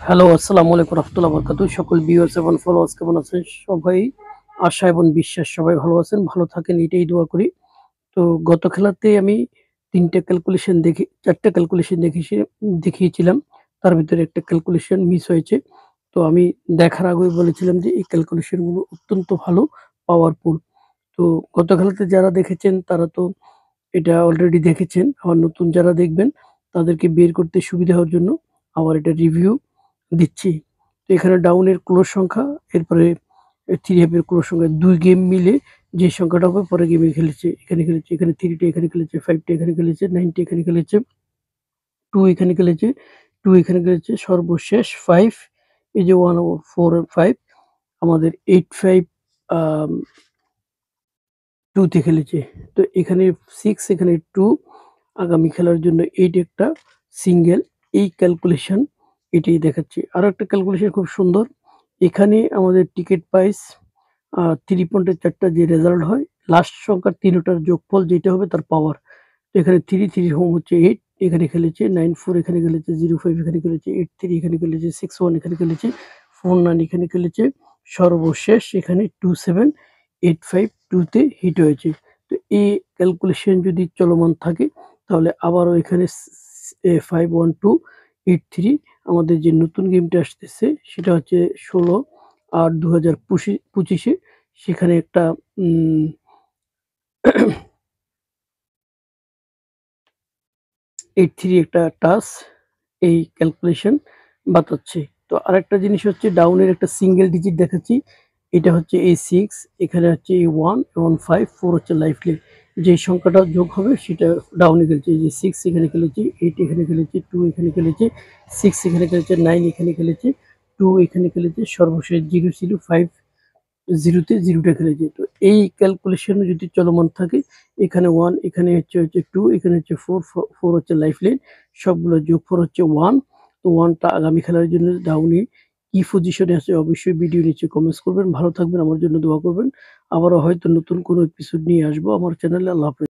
Hello, আসসালামু আলাইকুম রাহমাতুল্লাহি ওয়া বারাকাতুহু। সকল ভিউয়ার্স এবং ফলোয়ার্স কেমন আছেন? সবাই আশা এবং বিশ্বাস সবাই ভালো আছেন, ভালো থাকেন এটাই দোয়া করি। তো গত খেলাতে আমি ৩ টা ক্যালকুলেশন ৪ টা ক্যালকুলেশন দেখিয়েছিলাম। তার ভিতরে একটা ক্যালকুলেশন মিস হয়েছে। তো আমি দেখার আগেই বলেছিলাম যে এই ক্যালকুলেশন গুলো অত্যন্ত ভালো পাওয়ারফুল। তো গত খেলাতে যারা দেখেছেন তারা তো এটা অলরেডি দেখেছেন। আবার নতুন যারা দেখবেন তাদেরকে বের করতে সুবিধা হওয়ার জন্য আবার এটা রিভিউ দিচ্ছি। তো এখানে ডাউনের ক্লোজ সংখ্যা, এরপরে 3 হাফের ক্লোজ সংখ্যা ২ গেম মিলে যে সংখ্যাটা হবে পরের গেমে খেলেছে। এখানে খেলেছে, এখানে 3 টা এখানে খেলেছে, 5 টা এখানে খেলেছে, 9 টা এখানে খেলেছে, 2 এখানে খেলেছে, 2 এখানে খেলেছে, সর্বশেষ 5 এই যে 1 ও 4 এবং 5 আমাদের 8, 5 আম 2 তে খেলেছে। তো এখানে 6 এখানে 2 আগামী খেলার জন্য 8 একটা সিঙ্গেল এই ক্যালকুলেশন এটাই দেখাচ্ছে। আরো একটা ক্যালকুলেশন খুব সুন্দর। এখানে আমাদের টিকেট প্রাইস 3 পয়েন্টের 4 টা যে রেজাল্ট হয়, লাস্ট সংখ্যার ৩ টার যোগফল যেটা হবে তার পাওয়ার। তো এখানে 3, 3 হোম হচ্ছে 8 এখানে খেলেছে, 9, 4 এখানে খেলেছে, 0, 5 এখানে খেলেছে, 8, 3 এখানে খেলেছে, 6, 1 এখানে খেলেছে, 4, 9 এখানে খেলেছে। সর্বশেষ এখানে 2, 7, 8, 5, 2 তে হিট হয়েছে। তো এই ক্যালকুলেশন যদি চলমান থাকে তাহলে আবারও এখানে 5, 1, 2, 8, 3 আমাদের যে নতুন গেমটা আসতেছে সেটা হচ্ছে ১৬/৮/২০২৫ এ সেখানে একটা উম ৮-3 একটা টাচ এই ক্যালকুলেশন বাতাচ্ছে। তো আরেকটা জিনিস হচ্ছে ডাউনের একটা সিঙ্গেল ডিজিট দেখাচ্ছি। এটা হচ্ছে এই 6, এখানে হচ্ছে এই 1 এবং 5, 4 হচ্ছে লাইফ লাইন। যেই সংখ্যাটা যোগ হবে সেটা ডাউনে খেলছে। এই যে 6 এখানে খেলেছে, 8 এখানে খেলেছে, 2 এখানে খেলেছে, 6 এখানে খেলেছে, 9 এখানে খেলেছে, 2 এখানে খেলেছে, সর্বশেষ 0 ছিল, 5 0 তে 0 টা খেলেছে। তো এই ক্যালকুলেশন যদি চলমান থাকে এখানে 1 এখানে হচ্ছে 2 এখানে হচ্ছে 4 হচ্ছে লাইফলাইন সবগুলোর যোগফল হচ্ছে 1। তো 1 টা আগামী খেলার জন্য ডাউনে কি পজিশনে আছে অবশ্যই ভিডিও নিচে কমেন্টস করবেন। ভালো থাকবেন, আমার জন্য দোয়া করবেন। আবারও হয়তো নতুন কোনো এপিসোড নিয়ে আসবো আমার চ্যানেলে। আল্লাহ হাফেজ।